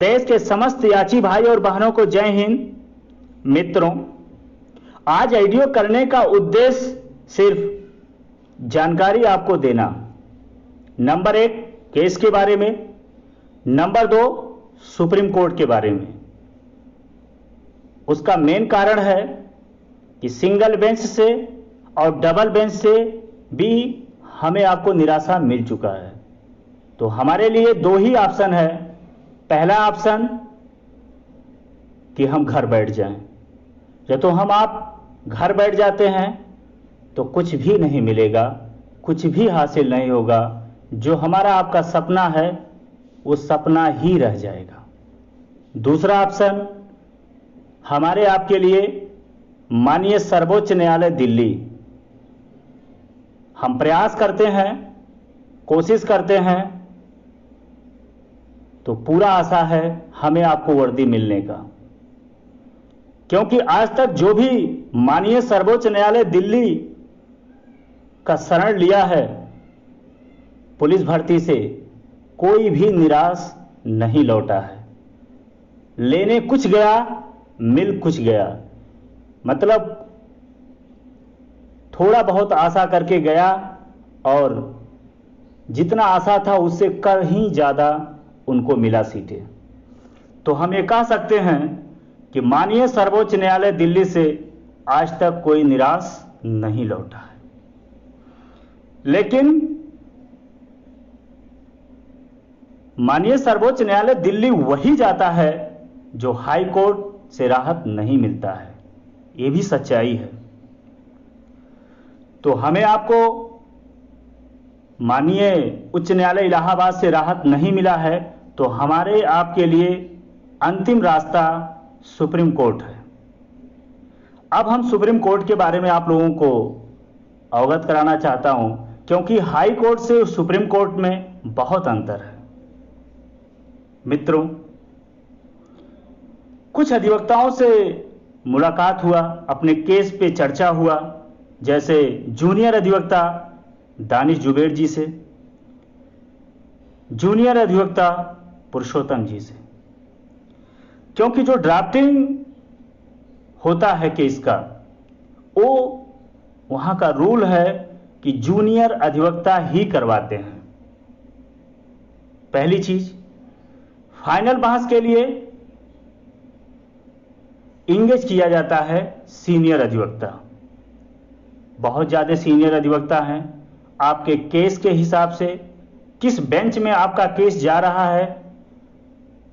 देश के समस्त याची भाई और बहनों को जय हिंद। मित्रों, आज वीडियो करने का उद्देश्य सिर्फ जानकारी आपको देना। नंबर 1 केस के बारे में, नंबर 2 सुप्रीम कोर्ट के बारे में। उसका मेन कारण है कि सिंगल बेंच से और डबल बेंच से भी हमें आपको निराशा मिल चुका है। तो हमारे लिए दो ही ऑप्शन है। पहला ऑप्शन कि हम घर बैठ जाएं। जब तो आप घर बैठ जाते हैं तो कुछ भी नहीं मिलेगा, कुछ भी हासिल नहीं होगा। जो हमारा आपका सपना है वो सपना ही रह जाएगा। दूसरा ऑप्शन हमारे आपके लिए माननीय सर्वोच्च न्यायालय दिल्ली। हम प्रयास करते हैं, कोशिश करते हैं, तो पूरा आशा है हमें आपको वर्दी मिलने का। क्योंकि आज तक जो भी माननीय सर्वोच्च न्यायालय दिल्ली का शरण लिया है पुलिस भर्ती से, कोई भी निराश नहीं लौटा है। लेने कुछ गया, मिल कुछ गया। मतलब थोड़ा बहुत आशा करके गया और जितना आशा था उससे कहीं ज्यादा उनको मिला सीटें। तो हम ये कह सकते हैं कि माननीय सर्वोच्च न्यायालय दिल्ली से आज तक कोई निराश नहीं लौटा है। लेकिन माननीय सर्वोच्च न्यायालय दिल्ली वही जाता है जो हाई कोर्ट से राहत नहीं मिलता है। यह भी सच्चाई है। तो हमें आपको माननीय उच्च न्यायालय इलाहाबाद से राहत नहीं मिला है, तो हमारे आपके लिए अंतिम रास्ता सुप्रीम कोर्ट है। अब हम सुप्रीम कोर्ट के बारे में आप लोगों को अवगत कराना चाहता हूं, क्योंकि हाई कोर्ट से सुप्रीम कोर्ट में बहुत अंतर है। मित्रों, कुछ अधिवक्ताओं से मुलाकात हुआ, अपने केस पे चर्चा हुआ, जैसे जूनियर अधिवक्ता दानिश जुबेर जी से, जूनियर अधिवक्ता पुरुषोत्तम जी से। क्योंकि जो ड्राफ्टिंग होता है केस का, वो वहां का रूल है कि जूनियर अधिवक्ता ही करवाते हैं। पहली चीज, फाइनल बहस के लिए इंगेज किया जाता है सीनियर अधिवक्ता। बहुत ज्यादा सीनियर अधिवक्ता हैं। आपके केस के हिसाब से, किस बेंच में आपका केस जा रहा है,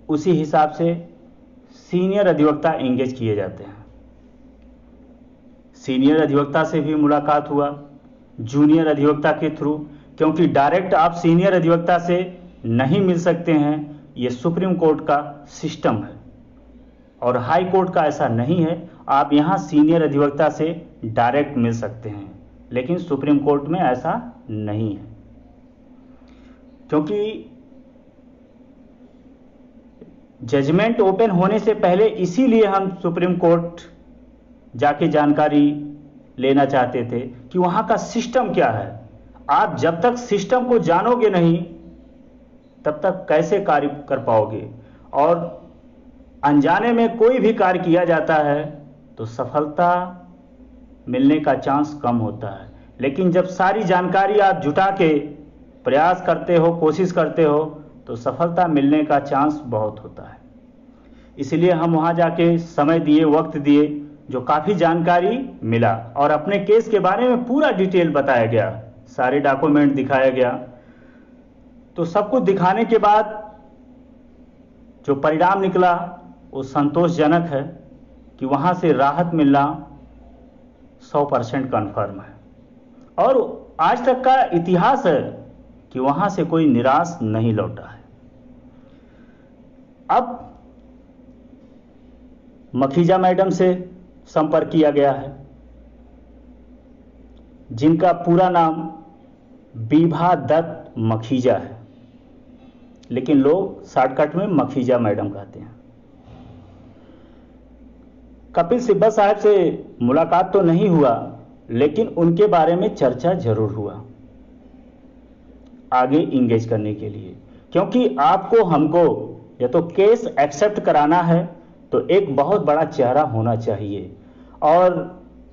उसी हिसाब से सीनियर अधिवक्ता एंगेज किए जाते हैं। सीनियर अधिवक्ता से भी मुलाकात हुआ जूनियर अधिवक्ता के थ्रू, क्योंकि डायरेक्ट आप सीनियर अधिवक्ता से नहीं मिल सकते हैं। यह सुप्रीम कोर्ट का सिस्टम है और हाई कोर्ट का ऐसा नहीं है। आप यहां सीनियर अधिवक्ता से डायरेक्ट मिल सकते हैं, लेकिन सुप्रीम कोर्ट में ऐसा नहीं है। क्योंकि जजमेंट ओपन होने से पहले इसीलिए हम सुप्रीम कोर्ट जाके जानकारी लेना चाहते थे कि वहां का सिस्टम क्या है। आप जब तक सिस्टम को जानोगे नहीं तब तक कैसे कार्य कर पाओगे। और अनजाने में कोई भी कार्य किया जाता है तो सफलता मिलने का चांस कम होता है। लेकिन जब सारी जानकारी आप जुटा के प्रयास करते हो, कोशिश करते हो, तो सफलता मिलने का चांस बहुत होता है। इसलिए हम वहां जाके समय दिए, वक्त दिए, जो काफी जानकारी मिला और अपने केस के बारे में पूरा डिटेल बताया गया, सारे डॉक्यूमेंट दिखाया गया। तो सब कुछ दिखाने के बाद जो परिणाम निकला वो संतोषजनक है कि वहां से राहत मिलना 100% कन्फर्म है। और आज तक का इतिहास है कि वहां से कोई निराश नहीं लौटा है। अब मखीजा मैडम से संपर्क किया गया है, जिनका पूरा नाम बीभा दत्त मखीजा है, लेकिन लोग शॉर्टकट में मखीजा मैडम कहते हैं। कपिल सिब्बल साहब से मुलाकात तो नहीं हुआ, लेकिन उनके बारे में चर्चा जरूर हुआ आगे इंगेज करने के लिए। क्योंकि आपको हमको या तो केस एक्सेप्ट कराना है तो एक बहुत बड़ा चेहरा होना चाहिए। और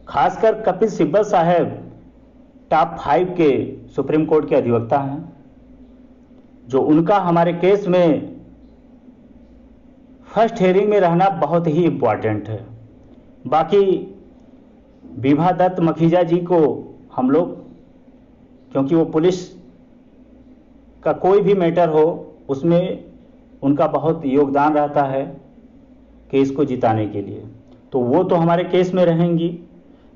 खासकर कपिल सिब्बल साहब टॉप 5 के सुप्रीम कोर्ट के अधिवक्ता हैं, जो उनका हमारे केस में फर्स्ट हेयरिंग में रहना बहुत ही इम्पॉर्टेंट है। बाकी विभा दत्त मखीजा जी को हम लोग, क्योंकि वो पुलिस का कोई भी मैटर हो उसमें उनका बहुत योगदान रहता है केस को जिताने के लिए, तो वो तो हमारे केस में रहेंगी।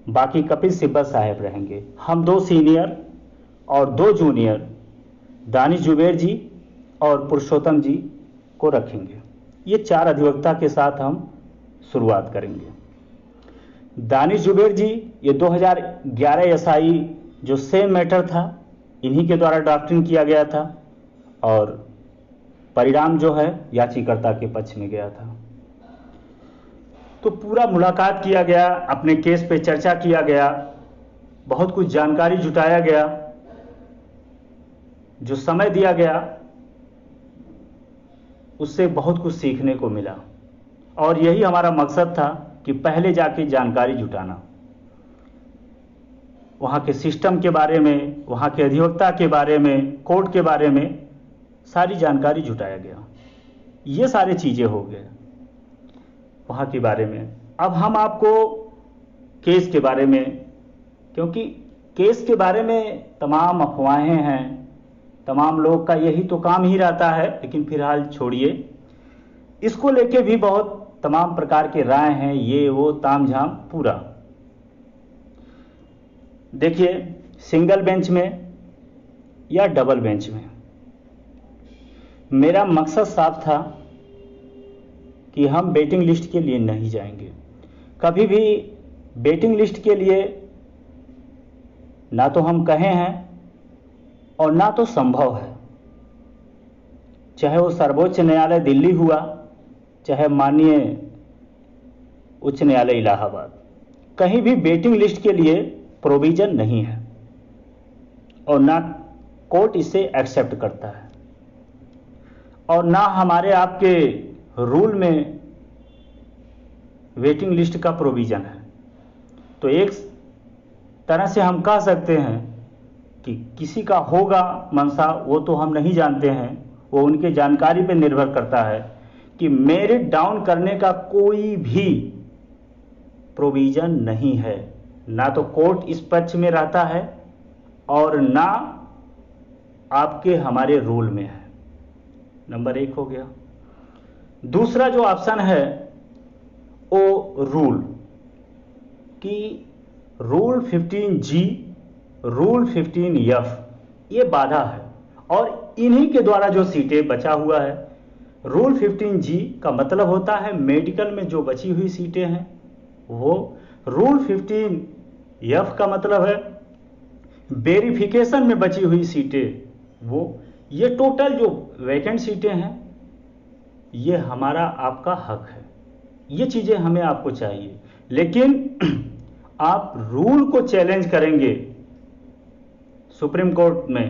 बाकी कपिल सिब्बल साहब रहेंगे। हम 2 सीनियर और 2 जूनियर दानिश जुबैर जी और पुरुषोत्तम जी को रखेंगे। ये 4 अधिवक्ता के साथ हम शुरुआत करेंगे। दानिश जुबैर जी ये 2011 एसआई जो सेम मैटर था इन्हीं के द्वारा ड्राफ्टिंग किया गया था और परिणाम जो है याचिकाकर्ता के पक्ष में गया था। तो पूरा मुलाकात किया गया, अपने केस पे चर्चा किया गया, बहुत कुछ जानकारी जुटाया गया, जो समय दिया गया उससे बहुत कुछ सीखने को मिला। और यही हमारा मकसद था कि पहले जाके जानकारी जुटाना, वहाँ के सिस्टम के बारे में, वहाँ के अधिवक्ता के बारे में, कोर्ट के बारे में सारी जानकारी जुटाया गया। ये सारी चीज़ें हो गए वहाँ के बारे में। अब हम आपको केस के बारे में, क्योंकि केस के बारे में तमाम अफवाहें हैं, तमाम लोग का यही तो काम ही रहता है, लेकिन फिलहाल छोड़िए, इसको लेके भी बहुत तमाम प्रकार के राय हैं, ये वो तामझाम पूरा। देखिए, सिंगल बेंच में या डबल बेंच में, मेरा मकसद साफ था कि हम वेटिंग लिस्ट के लिए नहीं जाएंगे। कभी भी वेटिंग लिस्ट के लिए ना तो हम कहे हैं और ना तो संभव है। चाहे वो सर्वोच्च न्यायालय दिल्ली हुआ, चाहे माननीय उच्च न्यायालय इलाहाबाद, कहीं भी वेटिंग लिस्ट के लिए प्रोविजन नहीं है और ना कोर्ट इसे एक्सेप्ट करता है और ना हमारे आपके रूल में वेटिंग लिस्ट का प्रोविजन है। तो एक तरह से हम कह सकते हैं कि किसी का होगा मनसा, वो तो हम नहीं जानते हैं, वो उनके जानकारी पे निर्भर करता है कि मेरिट डाउन करने का कोई भी प्रोविजन नहीं है। ना तो कोर्ट इस पक्ष में रहता है और ना आपके हमारे रूल में है। नंबर 1 हो गया। दूसरा जो ऑप्शन है वो रूल कि रूल 15G, रूल 15F ये बाधा है और इन्हीं के द्वारा जो सीटें बचा हुआ है। रूल 15G का मतलब होता है मेडिकल में जो बची हुई सीटें हैं वो। रूल 15F का मतलब है वेरिफिकेशन में बची हुई सीटें वो। ये टोटल जो वैकेंट सीटें हैं ये हमारा आपका हक है, ये चीजें हमें आपको चाहिए। लेकिन आप रूल को चैलेंज करेंगे सुप्रीम कोर्ट में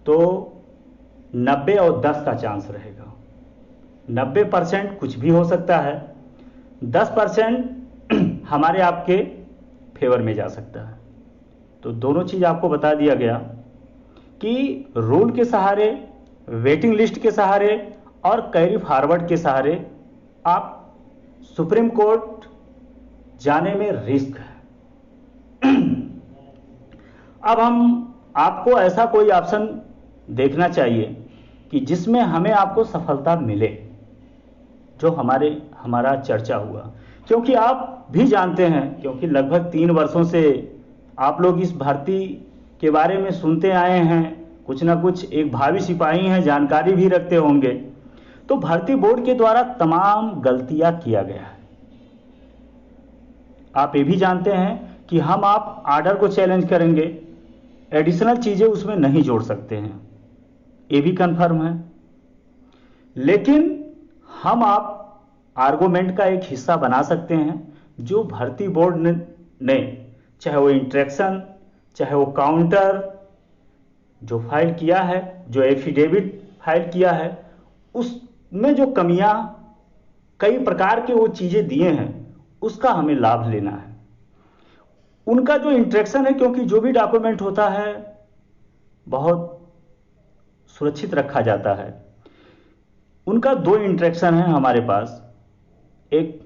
तो 90 और 10 का चांस रहेगा। 90% कुछ भी हो सकता है, 10% हमारे आपके फेवर में जा सकता है। तो दोनों चीज आपको बता दिया गया कि रूल के सहारे, वेटिंग लिस्ट के सहारे और कैरी फॉरवर्ड के सहारे आप सुप्रीम कोर्ट जाने में रिस्क है। अब हम आपको ऐसा कोई ऑप्शन देखना चाहिए कि जिसमें हमें आपको सफलता मिले, जो हमारा चर्चा हुआ। क्योंकि आप भी जानते हैं, क्योंकि लगभग 3 वर्षों से आप लोग इस भर्ती के बारे में सुनते आए हैं, कुछ ना कुछ एक भावी सिपाही हैं, जानकारी भी रखते होंगे। तो भर्ती बोर्ड के द्वारा तमाम गलतियां किया गया है। आप ये भी जानते हैं कि हम आप आर्डर को चैलेंज करेंगे, एडिशनल चीजें उसमें नहीं जोड़ सकते हैं, ये भी कंफर्म है। लेकिन हम आप आर्गुमेंट का एक हिस्सा बना सकते हैं जो भर्ती बोर्ड ने चाहे वो इंट्रैक्शन, चाहे वो काउंटर जो फाइल किया है, जो एफिडेविट फाइल किया है, उस में जो कमियां, कई प्रकार के वो चीजें दिए हैं, उसका हमें लाभ लेना है। उनका जो इंटरेक्शन है, क्योंकि जो भी डॉक्यूमेंट होता है बहुत सुरक्षित रखा जाता है। उनका दो इंटरेक्शन है हमारे पास। एक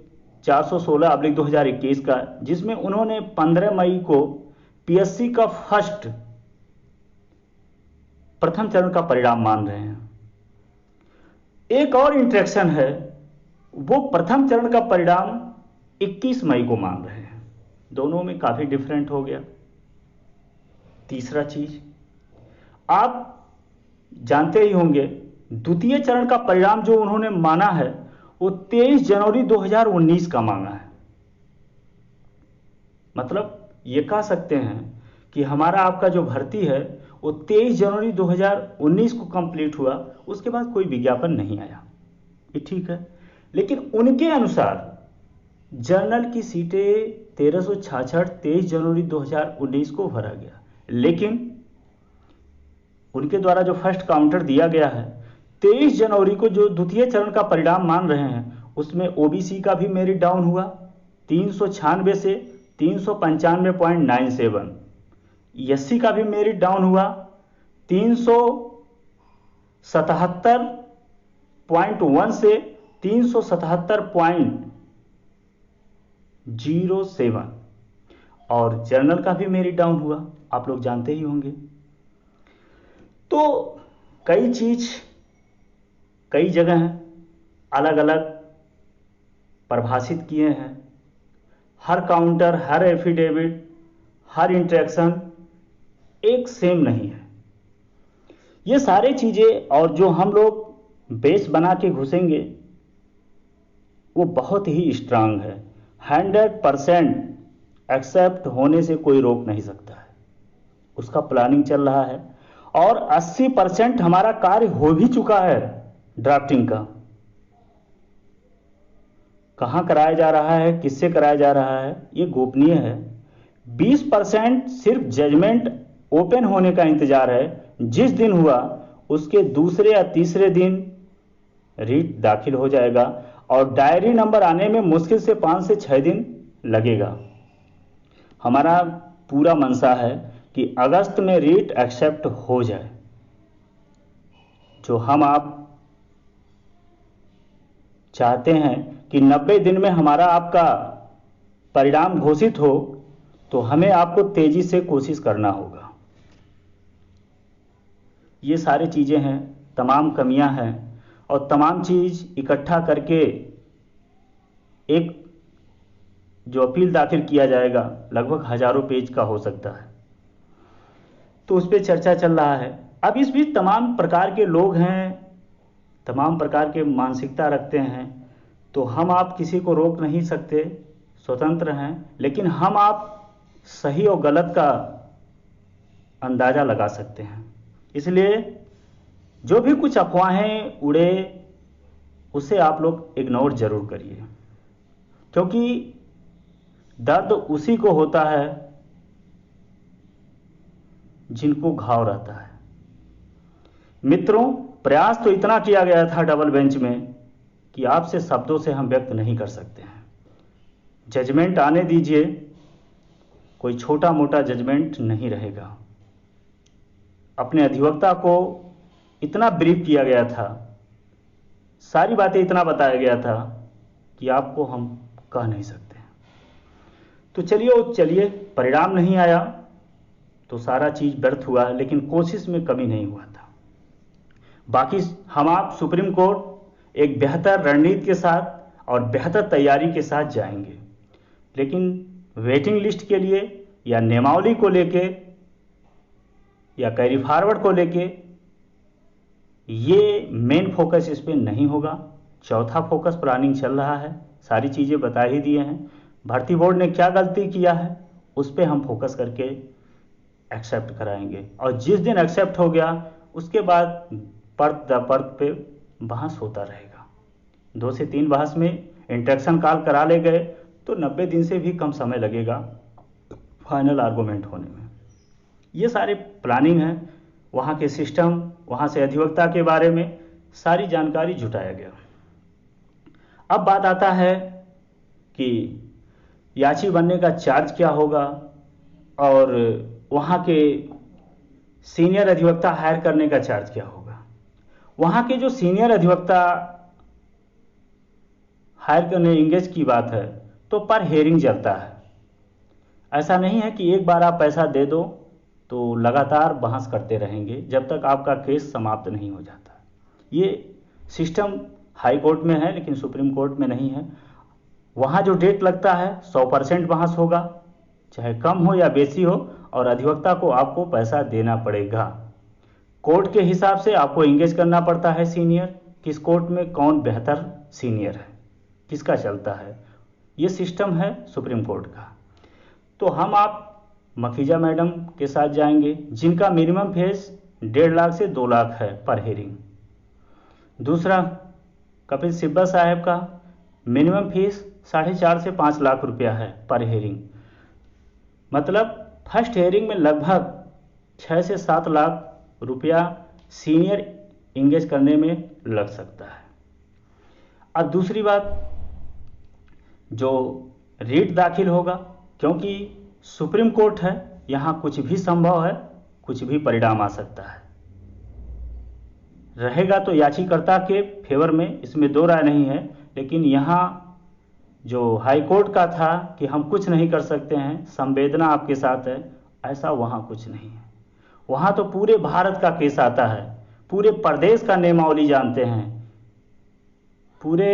416/2021 का, जिसमें उन्होंने 15 मई को पीएससी का प्रथम चरण का परिणाम मान रहे हैं। एक और इंटरेक्शन है, वो प्रथम चरण का परिणाम 21 मई को मान रहे हैं। दोनों में काफी डिफरेंट हो गया। तीसरा चीज, आप जानते ही होंगे, द्वितीय चरण का परिणाम जो उन्होंने माना है वो 23 जनवरी 2019 का मांगा है। मतलब ये कह सकते हैं कि हमारा आपका जो भर्ती है वो 23 जनवरी 2019 को कंप्लीट हुआ, उसके बाद कोई विज्ञापन नहीं आया। ये ठीक है, लेकिन उनके अनुसार जनरल की सीटें 1366 23 जनवरी 2019 को भरा गया, लेकिन उनके द्वारा जो फर्स्ट काउंटर दिया गया है 23 जनवरी को, जो द्वितीय चरण का परिणाम मान रहे हैं, उसमें ओबीसी का भी मेरिट डाउन हुआ 396 से 395.97, एससी का भी मेरिट डाउन हुआ 377.1 से 377.07, और जनरल का भी मेरिट डाउन हुआ, आप लोग जानते ही होंगे। तो कई चीज, कई जगह अलग अलग परिभाषित किए हैं। हर काउंटर, हर एफिडेविट, हर इंटरेक्शन एक सेम नहीं है। ये सारी चीजें और जो हम लोग बेस बना के घुसेंगे वो बहुत ही स्ट्रांग है। 100% एक्सेप्ट होने से कोई रोक नहीं सकता है। उसका प्लानिंग चल रहा है और 80% हमारा कार्य हो भी चुका है। ड्राफ्टिंग का कहां कराया जा रहा है, किससे कराया जा रहा है, ये गोपनीय है। 20% सिर्फ जजमेंट ओपन होने का इंतजार है। जिस दिन हुआ उसके दूसरे या तीसरे दिन रीट दाखिल हो जाएगा और डायरी नंबर आने में मुश्किल से 5 से 6 दिन लगेगा। हमारा पूरा मनसा है कि अगस्त में रीट एक्सेप्ट हो जाए। जो हम आप चाहते हैं कि 90 दिन में हमारा आपका परिणाम घोषित हो, तो हमें आपको तेजी से कोशिश करना होगा। ये सारी चीजें हैं, तमाम कमियां हैं, और तमाम चीज इकट्ठा करके एक जो अपील दाखिल किया जाएगा लगभग हजारों पेज का हो सकता है। तो उस पर चर्चा चल रहा है। अब इस बीच तमाम प्रकार के लोग हैं, तमाम प्रकार के मानसिकता रखते हैं, तो हम आप किसी को रोक नहीं सकते, स्वतंत्र हैं, लेकिन हम आप सही और गलत का अंदाजा लगा सकते हैं। इसलिए जो भी कुछ अफवाहें उड़े उसे आप लोग इग्नोर जरूर करिए, क्योंकि दर्द उसी को होता है जिनको घाव रहता है। मित्रों, प्रयास तो इतना किया गया था डबल बेंच में कि आपसे शब्दों से हम व्यक्त नहीं कर सकते हैं। जजमेंट आने दीजिए, कोई छोटा मोटा जजमेंट नहीं रहेगा। अपने अधिवक्ता को इतना ब्रीफ किया गया था, सारी बातें इतना बताया गया था कि आपको हम कह नहीं सकते। तो चलिए परिणाम नहीं आया तो सारा चीज व्यर्थ हुआ, लेकिन कोशिश में कमी नहीं हुआ था। बाकी हम आप सुप्रीम कोर्ट एक बेहतर रणनीति के साथ और बेहतर तैयारी के साथ जाएंगे, लेकिन वेटिंग लिस्ट के लिए या नियमावली को लेके या कैरी फॉरवर्ड को लेके ये मेन फोकस इस पे नहीं होगा। चौथा फोकस प्लानिंग चल रहा है, सारी चीजें बता ही दिए हैं। भर्ती बोर्ड ने क्या गलती किया है उस पे हम फोकस करके एक्सेप्ट कराएंगे, और जिस दिन एक्सेप्ट हो गया उसके बाद परत दर परत पे बहस होता रहेगा। 2 से 3 बहस में इंटरेक्शन कॉल करा ले गए तो 90 दिन से भी कम समय लगेगा फाइनल आर्गूमेंट होने में। ये सारे प्लानिंग है, वहाँ के सिस्टम, वहाँ से अधिवक्ता के बारे में सारी जानकारी जुटाया गया। अब बात आता है कि याची बनने का चार्ज क्या होगा और वहाँ के सीनियर अधिवक्ता हायर करने का चार्ज क्या होगा। वहाँ के जो सीनियर अधिवक्ता हायर करने इंगेज की बात है तो पर हेयरिंग चलता है। ऐसा नहीं है कि एक बार आप पैसा दे दो तो लगातार बहस करते रहेंगे जब तक आपका केस समाप्त नहीं हो जाता। ये सिस्टम हाई कोर्ट में है लेकिन सुप्रीम कोर्ट में नहीं है। वहाँ जो डेट लगता है 100% बहस होगा, चाहे कम हो या बेसी हो, और अधिवक्ता को आपको पैसा देना पड़ेगा। कोर्ट के हिसाब से आपको इंगेज करना पड़ता है सीनियर, किस कोर्ट में कौन बेहतर सीनियर है, किसका चलता है। ये सिस्टम है सुप्रीम कोर्ट का। तो हम आप मखीजा मैडम के साथ जाएंगे जिनका मिनिमम फीस 1.5 लाख से 2 लाख है पर हेयरिंग। दूसरा कपिल सिब्बल साहब का मिनिमम फीस 4.5 से 5 लाख रुपया है पर हेयरिंग। मतलब फर्स्ट हेयरिंग में लगभग 6 से 7 लाख रुपया सीनियर इंगेज करने में लग सकता है। अब दूसरी बात, जो रीट दाखिल होगा, क्योंकि सुप्रीम कोर्ट है, यहाँ कुछ भी संभव है, कुछ भी परिणाम आ सकता है। रहेगा तो याचिकाकर्ता के फेवर में, इसमें दो राय नहीं है। लेकिन यहाँ जो हाई कोर्ट का था कि हम कुछ नहीं कर सकते हैं, संवेदना आपके साथ है, ऐसा वहाँ कुछ नहीं है। वहाँ तो पूरे भारत का केस आता है, पूरे प्रदेश का नियमावली जानते हैं, पूरे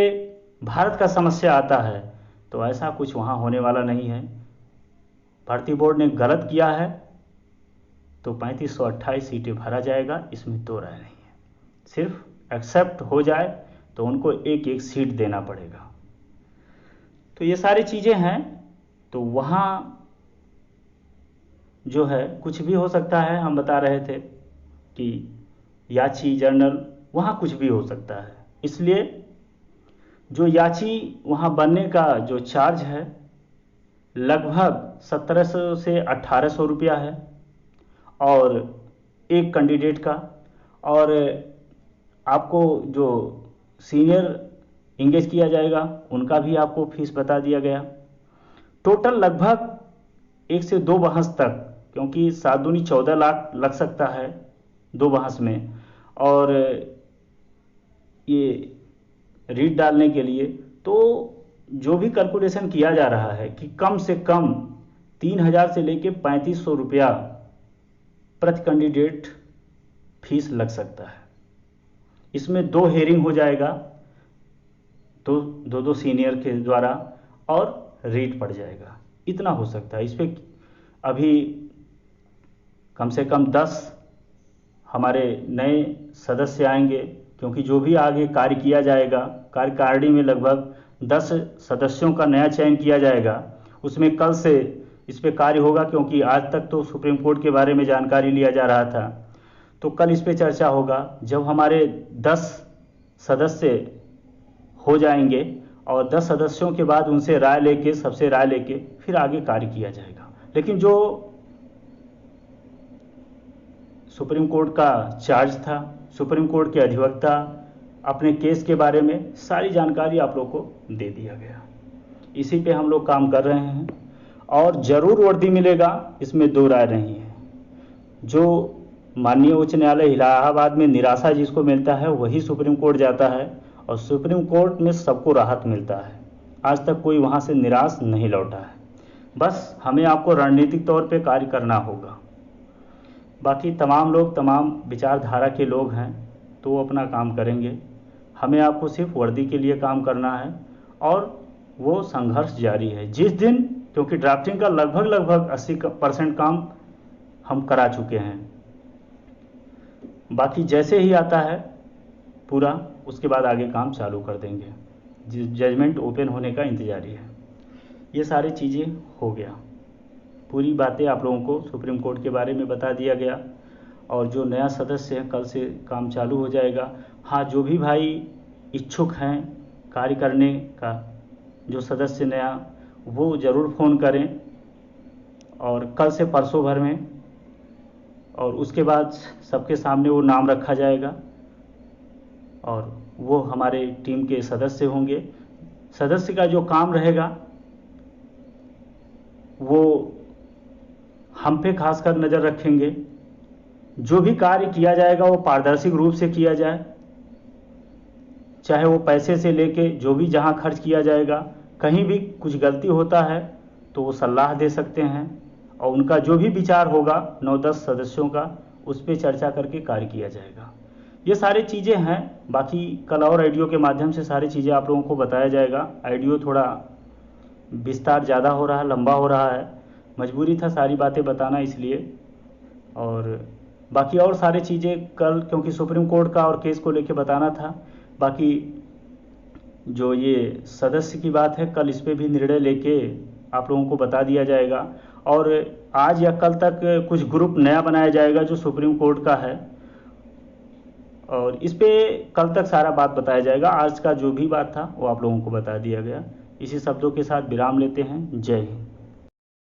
भारत का समस्या आता है। तो ऐसा कुछ वहाँ होने वाला नहीं है। भर्ती बोर्ड ने गलत किया है तो 3528 सीटें भरा जाएगा, इसमें दो राय नहीं है। सिर्फ एक्सेप्ट हो जाए तो उनको एक एक सीट देना पड़ेगा। तो ये सारी चीज़ें हैं। तो वहाँ जो है कुछ भी हो सकता है। हम बता रहे थे कि याची जर्नल, वहाँ कुछ भी हो सकता है। इसलिए जो याची वहाँ बनने का जो चार्ज है लगभग 1700 से 1800 रुपया है और एक कैंडिडेट का। और आपको जो सीनियर इंगेज किया जाएगा उनका भी आपको फीस बता दिया गया। टोटल लगभग 1 से 2 बहस तक, क्योंकि 7 दूनी 14 लाख लग सकता है 2 बहस में। और ये रीट डालने के लिए तो जो भी कैलकुलेशन किया जा रहा है कि कम से कम 3000 से लेके 3500 रुपया प्रति कैंडिडेट फीस लग सकता है। इसमें 2 हेयरिंग हो जाएगा, तो दो सीनियर के द्वारा, और रीट पड़ जाएगा। इतना हो सकता है। इस पर अभी कम से कम 10 हमारे नए सदस्य आएंगे, क्योंकि जो भी आगे कार्य किया जाएगा, कार्यकारिणी में लगभग 10 सदस्यों का नया चयन किया जाएगा। उसमें कल से इस पर कार्य होगा, क्योंकि आज तक तो सुप्रीम कोर्ट के बारे में जानकारी लिया जा रहा था, तो कल इस पर चर्चा होगा। जब हमारे 10 सदस्य हो जाएंगे और 10 सदस्यों के बाद उनसे राय लेके, सबसे राय लेके फिर आगे कार्य किया जाएगा। लेकिन जो सुप्रीम कोर्ट का चार्ज था, सुप्रीम कोर्ट के अधिवक्ता अपने केस के बारे में सारी जानकारी आप लोग को दे दिया गया। इसी पे हम लोग काम कर रहे हैं और ज़रूर वर्दी मिलेगा, इसमें दो राय नहीं है। जो माननीय उच्च न्यायालय इलाहाबाद में निराशा जिसको मिलता है वही सुप्रीम कोर्ट जाता है, और सुप्रीम कोर्ट में सबको राहत मिलता है। आज तक कोई वहाँ से निराश नहीं लौटा है। बस हमें आपको रणनीतिक तौर पे कार्य करना होगा। बाकी तमाम लोग, तमाम विचारधारा के लोग हैं तो वो अपना काम करेंगे। हमें आपको सिर्फ वर्दी के लिए काम करना है और वो संघर्ष जारी है। जिस दिन, क्योंकि ड्राफ्टिंग का लगभग 80% काम हम करा चुके हैं, बाकी जैसे ही आता है पूरा, उसके बाद आगे काम चालू कर देंगे। जजमेंट ओपन होने का इंतजारी है। ये सारी चीज़ें हो गया। पूरी बातें आप लोगों को सुप्रीम कोर्ट के बारे में बता दिया गया। और जो नया सदस्य है कल से काम चालू हो जाएगा। हाँ, जो भी भाई इच्छुक हैं कार्य करने का, जो सदस्य नया, वो ज़रूर फ़ोन करें और कल से परसों भर में, और उसके बाद सबके सामने वो नाम रखा जाएगा और वो हमारे टीम के सदस्य होंगे। सदस्य का जो काम रहेगा वो हम पे खासकर नज़र रखेंगे। जो भी कार्य किया जाएगा वो पारदर्शी रूप से किया जाए, चाहे वो पैसे से लेके जो भी जहाँ खर्च किया जाएगा, कहीं भी कुछ गलती होता है तो वो सलाह दे सकते हैं और उनका जो भी विचार होगा 9-10 सदस्यों का उस पर चर्चा करके कार्य किया जाएगा। ये सारी चीज़ें हैं। बाकी कल और ऑडियो के माध्यम से सारी चीज़ें आप लोगों को बताया जाएगा। ऑडियो थोड़ा विस्तार ज़्यादा हो रहा है, लंबा हो रहा है, मजबूरी था सारी बातें बताना इसलिए। और बाकी और सारी चीज़ें कल, क्योंकि सुप्रीम कोर्ट का और केस को लेके बताना था। बाकी जो ये सदस्य की बात है, कल इस पे भी निर्णय लेके आप लोगों को बता दिया जाएगा। और आज या कल तक कुछ ग्रुप नया बनाया जाएगा जो सुप्रीम कोर्ट का है, और इस पे कल तक सारा बात बताया जाएगा। आज का जो भी बात था वो आप लोगों को बता दिया गया। इसी शब्दों के साथ विराम लेते हैं। जय हिंद।